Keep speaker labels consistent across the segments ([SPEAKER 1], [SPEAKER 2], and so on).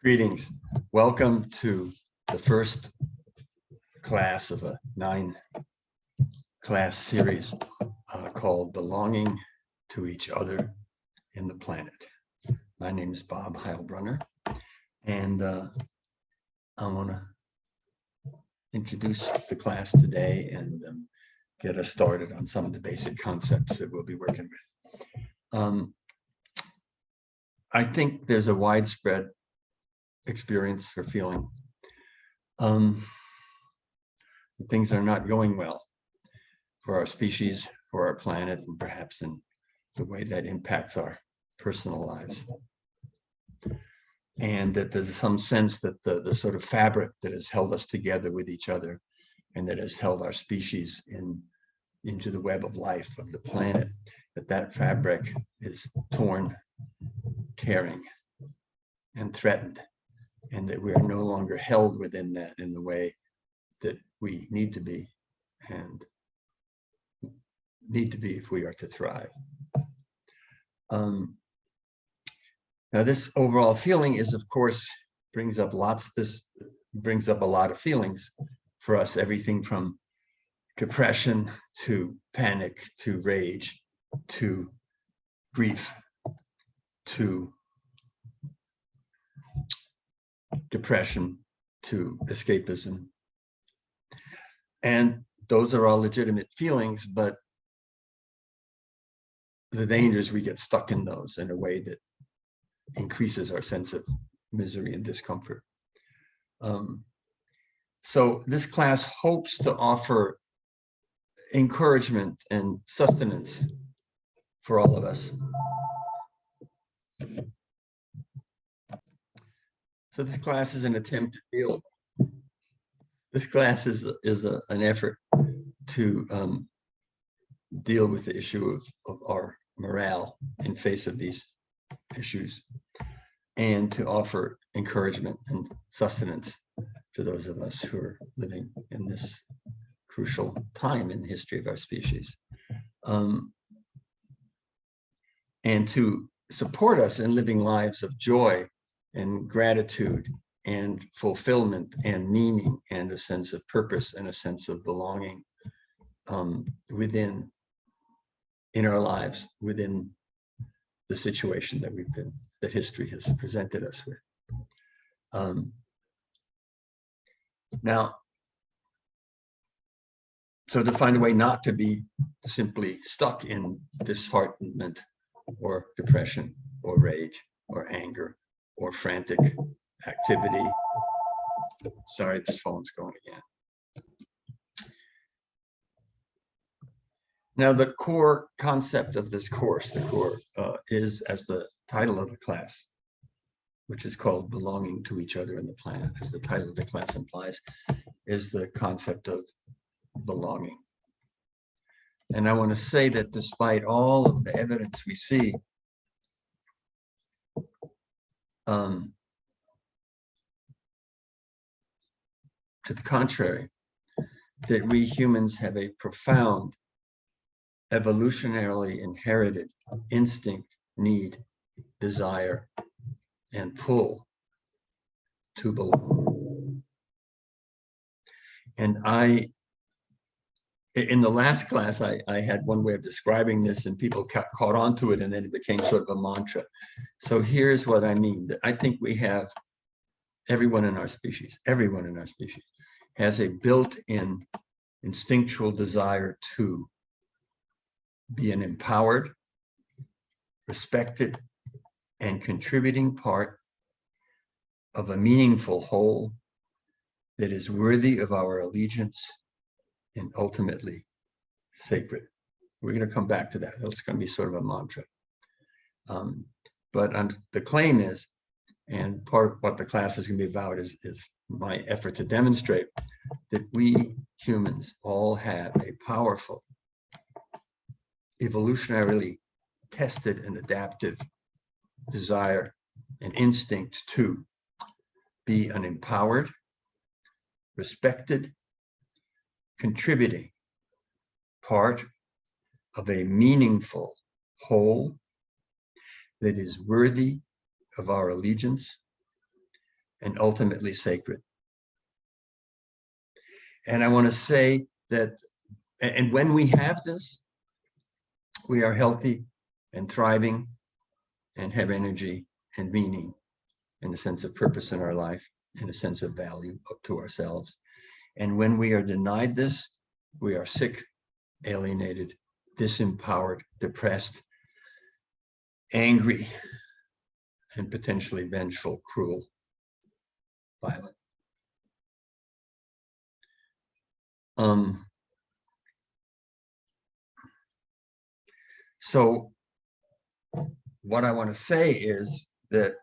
[SPEAKER 1] Greetings. Welcome to the first class of a 9-class series called Belonging to Each Other in the Planet. My name is Bob Heilbrunner, and I want to introduce the class today and get us started on some of the basic concepts that we'll be working with. I think there's a widespread experience or feeling things are not going well for our species, for our planet, and perhaps in the way that impacts our personal lives. And that there's some sense that the sort of fabric that has held us together with each other and that has held our species into the web of life of the planet, that fabric is torn, tearing, and threatened, and that we are no longer held within that in the way that we need to be and need to be if we are to thrive. Now, this overall feeling is, of course, brings up a lot of feelings for us, everything from depression to panic to rage to grief to depression to escapism. And those are all legitimate feelings, but the danger is we get stuck in those in a way that increases our sense of misery and discomfort. So this class hopes to offer encouragement and sustenance for all of us. So this class is an attempt to deal. This class is an effort to deal with the issue of our morale in face of these issues, and to offer encouragement and sustenance to those of us who are living in this crucial time in the history of our species, and to support us in living lives of joy and gratitude and fulfillment and meaning and a sense of purpose and a sense of belonging in our lives, within the situation that history has presented us with. Now, so to find a way not to be simply stuck in disheartenment or depression or rage or anger or frantic activity. Sorry, this phone's going again. Now, the core concept of this course, is, as the title of the class, which is called Belonging to Each Other in the Planet, as the title of the class implies, is the concept of belonging. And I want to say that despite all of the evidence we see to the contrary, that we humans have a profound, evolutionarily inherited instinct, need, desire, and pull to belong. And in the last class, I had one way of describing this, and people caught on to it, and then it became sort of a mantra. So here's what I mean. I think we have everyone in our species has a built-in instinctual desire to be an empowered, respected, and contributing part of a meaningful whole that is worthy of our allegiance and ultimately sacred. We're going to come back to that. It's going to be sort of a mantra. But the claim is, and part of what the class is going to be about is my effort to demonstrate that we humans all have a powerful, evolutionarily tested and adaptive desire and instinct to be an empowered, respected, contributing part of a meaningful whole that is worthy of our allegiance and ultimately sacred. And I want to say that, and when we have this, we are healthy and thriving and have energy and meaning and a sense of purpose in our life and a sense of value to ourselves. And when we are denied this, we are sick, alienated, disempowered, depressed, angry, and potentially vengeful, cruel, violent. So what I want to say is that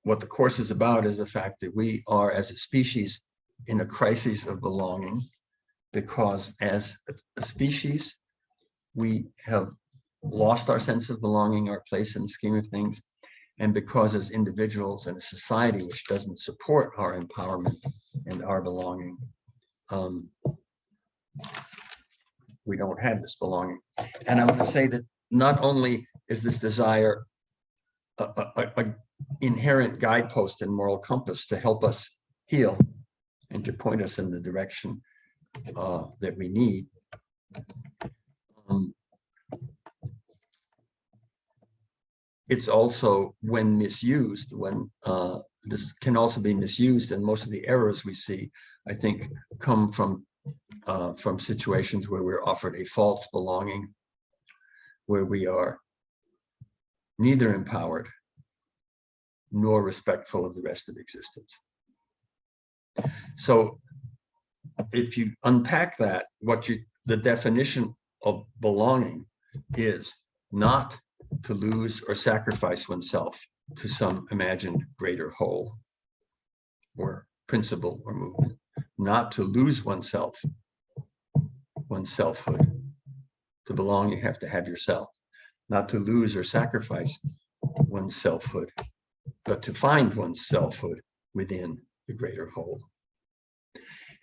[SPEAKER 1] what the Course is about is the fact that we are, as a species, in a crisis of belonging, because as a species, we have lost our sense of belonging, our place in the scheme of things, and because as individuals and a society which doesn't support our empowerment and our belonging, we don't have this belonging. And I want to say that not only is this desire an inherent guidepost and moral compass to help us heal and to point us in the direction that we need, it's also, when misused, when this can also be misused, and most of the errors we see, I think, come from situations where we're offered a false belonging, where we are neither empowered nor respectful of the rest of existence. So if you unpack that, the definition of belonging is not to lose or sacrifice oneself to some imagined greater whole or principle or movement, not to lose oneself, one's selfhood. To belong, you have to have yourself. Not to lose or sacrifice one's selfhood, but to find one's selfhood within the greater whole.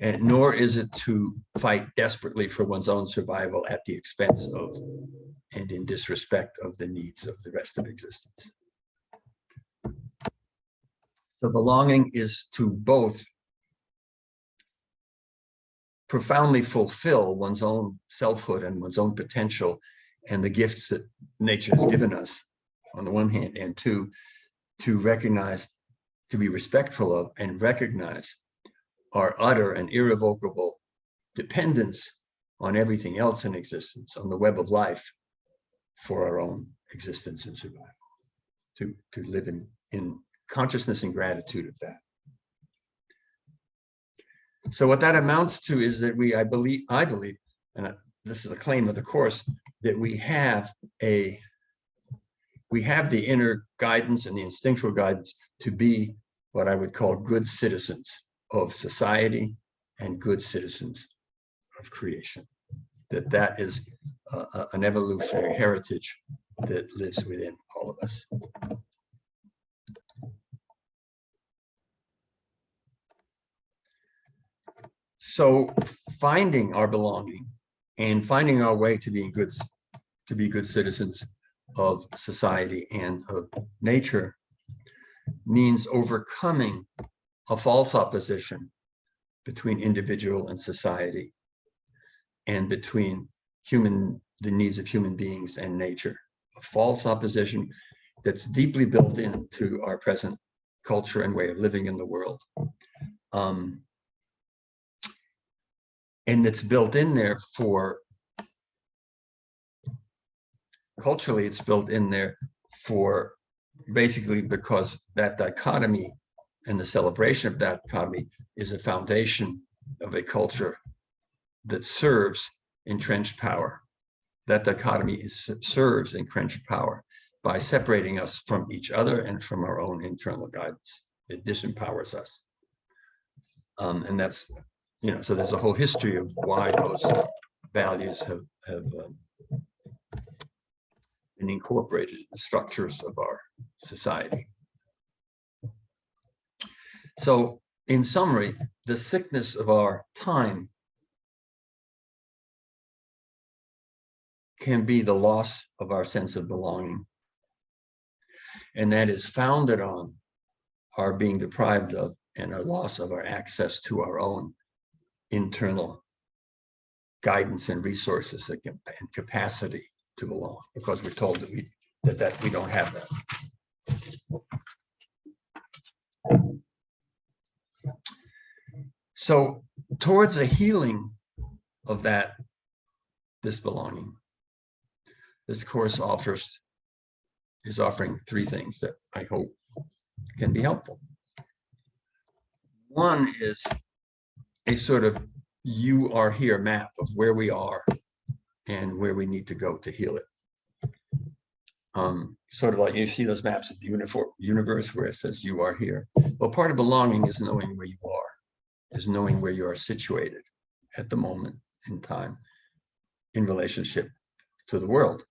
[SPEAKER 1] And nor is it to fight desperately for one's own survival at the expense of and in disrespect of the needs of the rest of existence. So belonging is to both profoundly fulfill one's own selfhood and one's own potential and the gifts that nature has given us on the one hand, and to recognize, to be respectful of and recognize our utter and irrevocable dependence on everything else in existence, on the web of life, for our own existence and survival, to live in consciousness and gratitude of that. So what that amounts to is that I believe, and this is a claim of the Course, that we have the inner guidance and the instinctual guidance to be what I would call good citizens of society and good citizens of creation. That is an evolutionary heritage that lives within all of us. So finding our belonging and finding our way to be good citizens of society and of nature means overcoming a false opposition between individual and society, and between the needs of human beings and nature. A false opposition that's deeply built into our present culture and way of living in the world. And it's built in there culturally, it's built in there for basically because that dichotomy and the celebration of that dichotomy is a foundation of a culture that serves entrenched power. That dichotomy serves entrenched power by separating us from each other and from our own internal guidance. It disempowers us. And that's, so there's a whole history of why those values have been incorporated in the structures of our society. So in summary, the sickness of our time can be the loss of our sense of belonging. And that is founded on our being deprived of and our loss of our access to our own internal guidance and resources and capacity to belong, because we're told that we don't have that. So towards a healing of that disbelonging, this course is offering three things that I hope can be helpful. One is a sort of you are here map of where we are and where we need to go to heal it. Sort of like you see those maps of the universe where it says you are here. Well, part of belonging is knowing where you are, is knowing where you are situated at the moment in time in relationship to the world,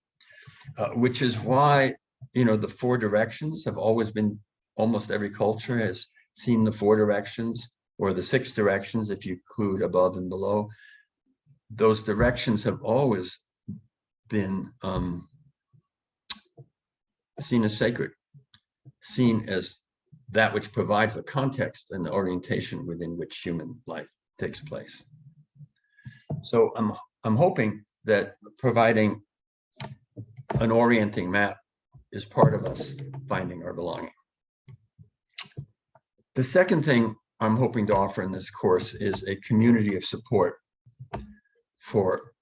[SPEAKER 1] which is why, the four directions have always been, almost every culture has seen the four directions, or the six directions if you include above and below. Those directions have always been seen as sacred, seen as that which provides the context and the orientation within which human life takes place. So I'm hoping that providing an orienting map is part of us finding our belonging. The second thing I'm hoping to offer in this course is a community of support for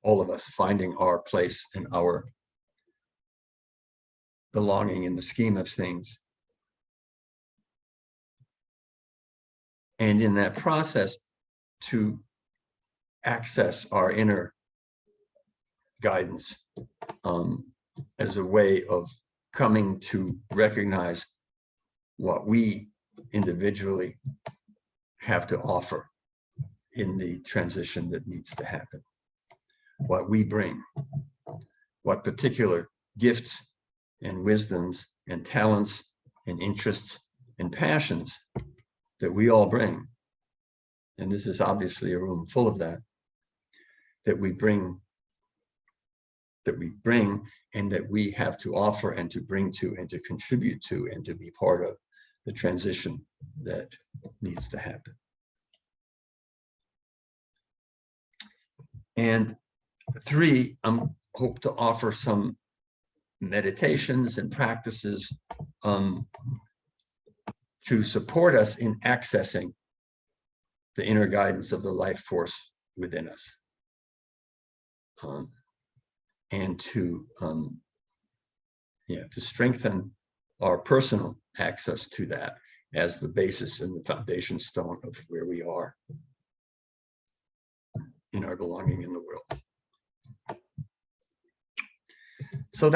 [SPEAKER 1] all of us finding our place and our belonging in the scheme of things. And in that process, to access our inner guidance as a way of coming to recognize what we individually have to offer in the transition that needs to happen, what we bring, what particular gifts and wisdoms and talents and interests and passions that we all bring. And this is obviously a room full of that we bring and that we have to offer and to bring to and to contribute to and to be part of the transition that needs to happen. And three, I hope to offer some meditations and practices to support us in accessing the inner guidance of the life force within us, and to strengthen our personal access to that as the basis and the foundation stone of where we are in our belonging in the world. So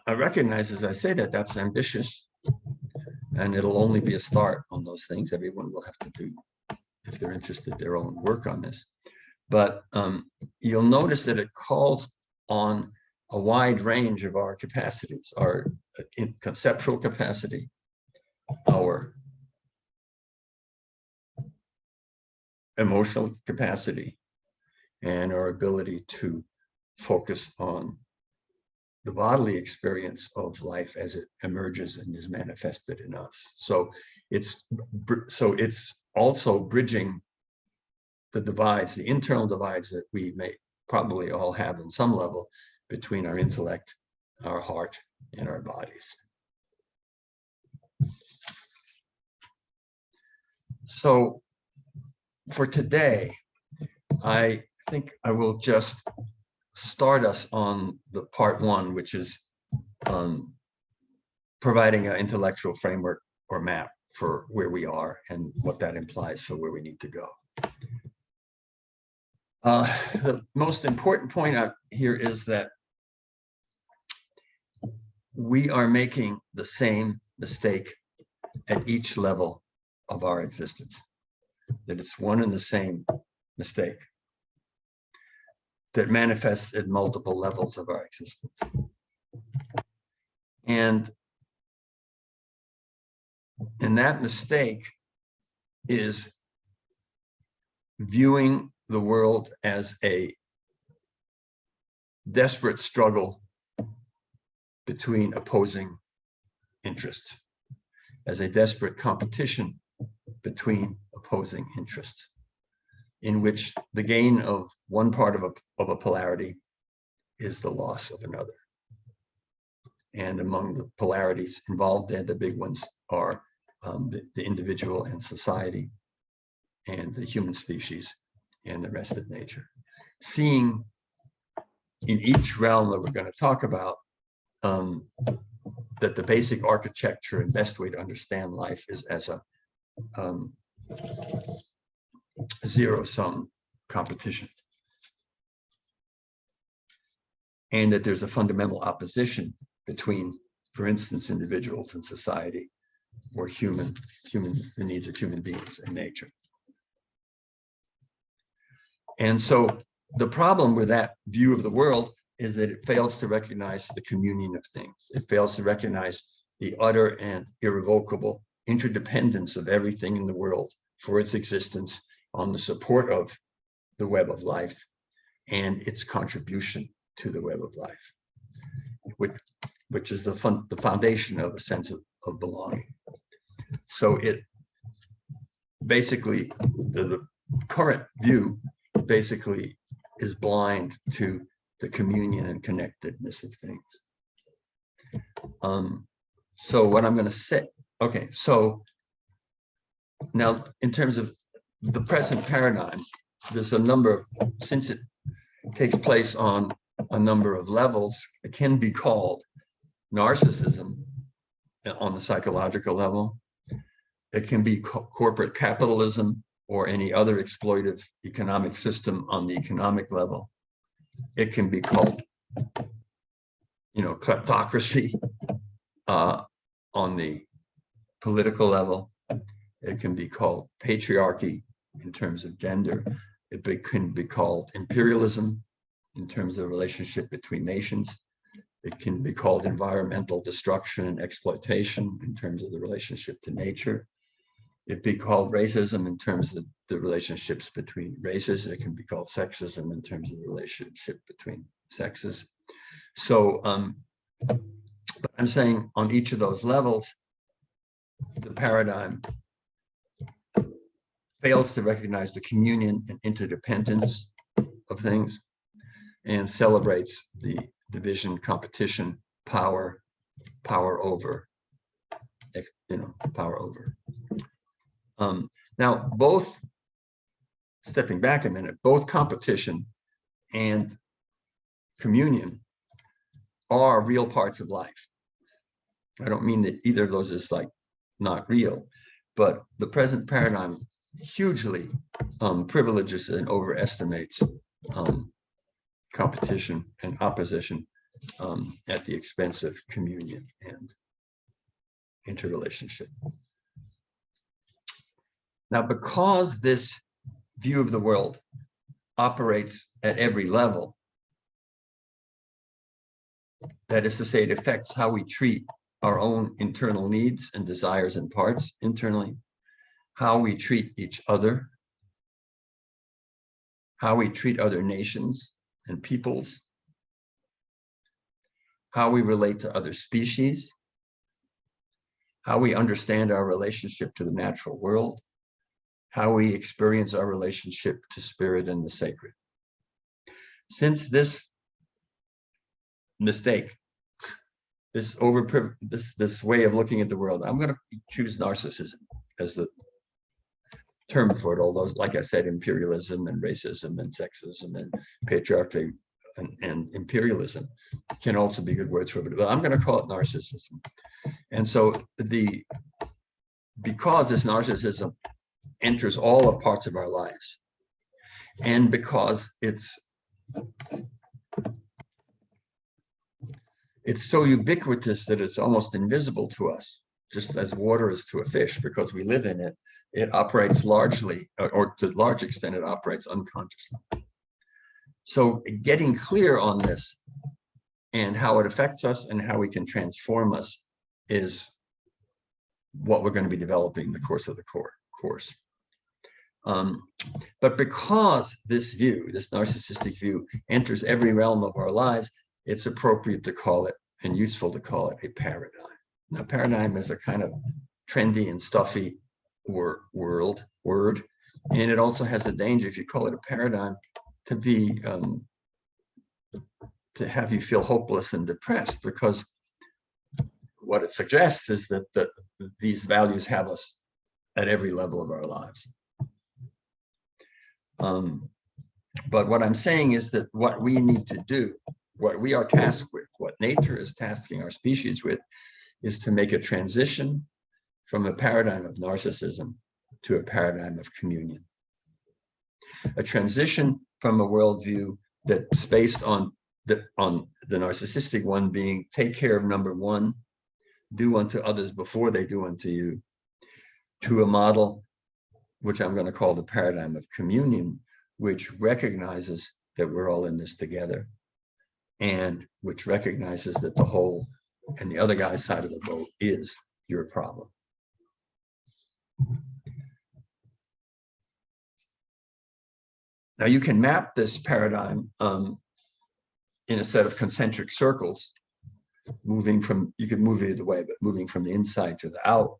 [SPEAKER 1] I recognize as I say that's ambitious, and it'll only be a start on those things. Everyone will have to do, if they're interested, their own work on this. But you'll notice that it calls on a wide range of our capacities, our conceptual capacity, our emotional capacity, and our ability to focus on the bodily experience of life as it emerges and is manifested in us. So it's also bridging the divides, the internal divides that we may probably all have in some level between our intellect, our heart, and our bodies. So for today, I think I will just start us on the part one, which is providing an intellectual framework or map for where we are and what that implies for where we need to go. The most important point out here is that we are making the same mistake at each level of our existence, that it's one and the same mistake that manifests at multiple levels of our existence. And that mistake is viewing the world as a desperate struggle between opposing interests. as a desperate competition between opposing interests, in which the gain of one part of a polarity is the loss of another. And among the polarities involved there, the big ones are the individual and society, and the human species, and the rest of nature. Seeing in each realm that we're going to talk about that the basic architecture and best way to understand life is as a zero-sum competition, and that there's a fundamental opposition between, for instance, individuals and society, or the needs of human beings and nature. And so the problem with that view of the world is that it fails to recognize the communion of things. It fails to recognize the utter and irrevocable interdependence of everything in the world for its existence on the support of the web of life and its contribution to the web of life, which is the foundation of a sense of belonging. So it basically, the current view basically is blind to the communion and connectedness of things. So what I'm going to say, okay, so now in terms of the present paradigm, there's a number of, since it takes place on a number of levels, it can be called narcissism on the psychological level. It can be corporate capitalism or any other exploitive economic system on the economic level. It can be called, kleptocracy on the political level. It can be called patriarchy in terms of gender. It can be called imperialism in terms of the relationship between nations. It can be called environmental destruction and exploitation in terms of the relationship to nature. It'd be called racism in terms of the relationships between races. It can be called sexism in terms of the relationship between sexes. So, but I'm saying on each of those levels, the paradigm fails to recognize the communion and interdependence of things and celebrates the division, competition, power over, power over. Now, both, stepping back a minute, both competition and communion are real parts of life. I don't mean that either of those is like not real, but the present paradigm hugely privileges and overestimates competition and opposition at the expense of communion and interrelationship. Now, because this view of the world operates at every level, that is to say, it affects how we treat our own internal needs and desires and parts internally, how we treat each other, how we treat other nations and peoples, how we relate to other species, how we understand our relationship to the natural world, how we experience our relationship to spirit and the sacred. Since this mistake, this way of looking at the world, I'm going to choose narcissism as the term for it, although, like I said, imperialism and racism and sexism and patriarchy and imperialism can also be good words for it, but I'm going to call it narcissism. And so because this narcissism enters all the parts of our lives, and because it's so ubiquitous that it's almost invisible to us, just as water is to a fish, because we live in it, it operates largely, or to a large extent, it operates unconsciously. So getting clear on this and how it affects us and how we can transform us is what we're going to be developing in the course of the course. But because this view, this narcissistic view, enters every realm of our lives, it's appropriate to call it and useful to call it a paradigm. Now, paradigm is a kind of trendy and stuffy word. And it also has a danger, if you call it a paradigm, to be to have you feel hopeless and depressed, because what it suggests is that these values have us at every level of our lives. But what I'm saying is that what we need to do, what we are tasked with, what nature is tasking our species with, is to make a transition from a paradigm of narcissism to a paradigm of communion. A transition from a worldview that's based on the narcissistic one being take care of number one, do unto others before they do unto you, to a model which I'm going to call the paradigm of communion, which recognizes that we're all in this together, and which recognizes that the whole and the other guy's side of the boat is your problem. Now you can map this paradigm in a set of concentric circles, moving from, you can move it either way, but moving from the inside to the out,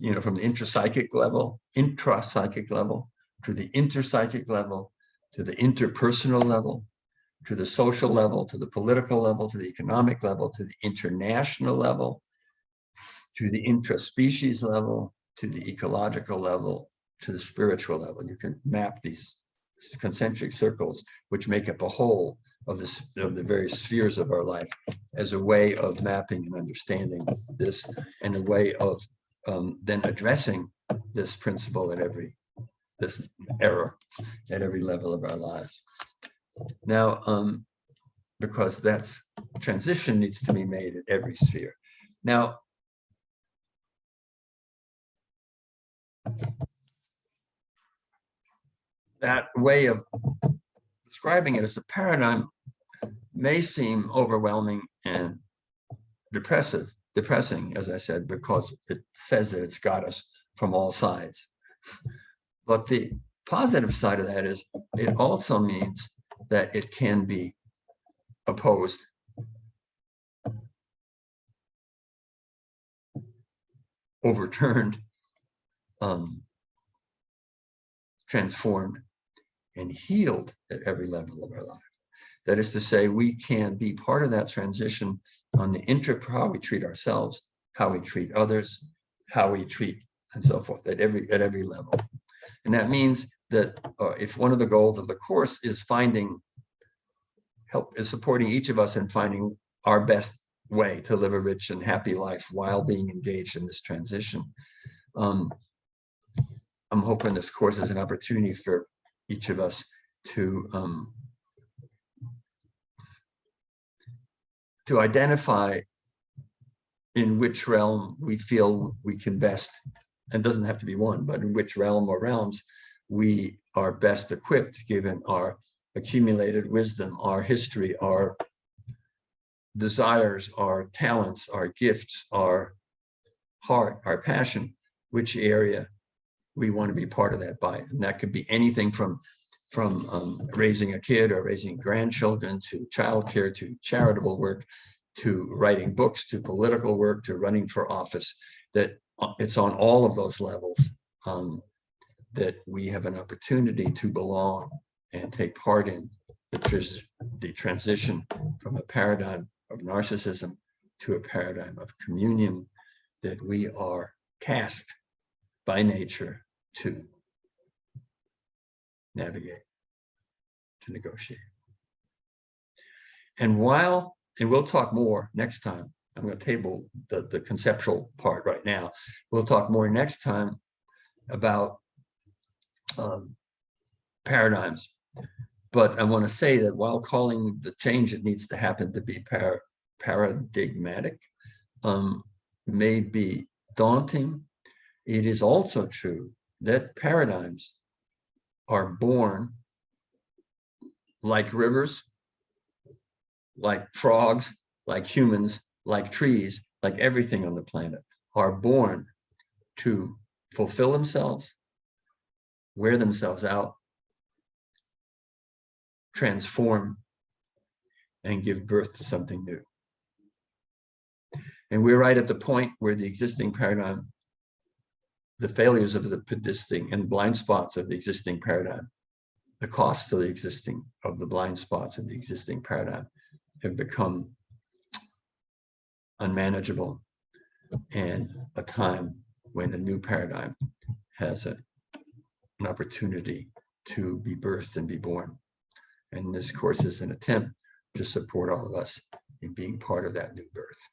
[SPEAKER 1] you know, from the intrapsychic level to the interpsychic level, to the interpersonal level, to the social level, to the political level, to the economic level, to the international level, to the intraspecies level, to the ecological level, to the spiritual level. You can map these concentric circles, which make up a whole of the various spheres of our life, as a way of mapping and understanding this, and a way of then addressing this principle at this error at every level of our lives. Now, because that's transition needs to be made at every sphere. Now, that way of describing it as a paradigm may seem overwhelming and depressing, as I said, because it says that it's got us from all sides. But the positive side of that is it also means that it can be opposed, overturned, transformed, and healed at every level of our life. That is to say, we can be part of that transition on the how we treat ourselves, how we treat others, how we treat, and so forth, at every level. And that means that if one of the goals of the course is supporting each of us in finding our best way to live a rich and happy life while being engaged in this transition, I'm hoping this course is an opportunity for each of us to identify in which realm we feel we can best, and doesn't have to be one, but in which realm or realms we are best equipped, given our accumulated wisdom, our history, our desires, our talents, our gifts, our heart, our passion, which area we want to be part of that by. And that could be anything from raising a kid or raising grandchildren, to childcare, to charitable work, to writing books, to political work, to running for office. That it's on all of those levels that we have an opportunity to belong and take part in the transition from a paradigm of narcissism to a paradigm of communion that we are tasked by nature to navigate, to negotiate. And we'll talk more next time. I'm going to table the conceptual part right now. We'll talk more next time about paradigms. But I want to say that while calling the change that needs to happen to be paradigmatic may be daunting, it is also true that paradigms are born like rivers, like frogs, like humans, like trees, like everything on the planet, are born to fulfill themselves, wear themselves out, transform, and give birth to something new. And we're right at the point where the existing paradigm the failures of the existing and blind spots of the existing paradigm, the cost of the blind spots of the existing paradigm have become unmanageable, and a time when a new paradigm has an opportunity to be birthed and be born. And this course is an attempt to support all of us in being part of that new birth.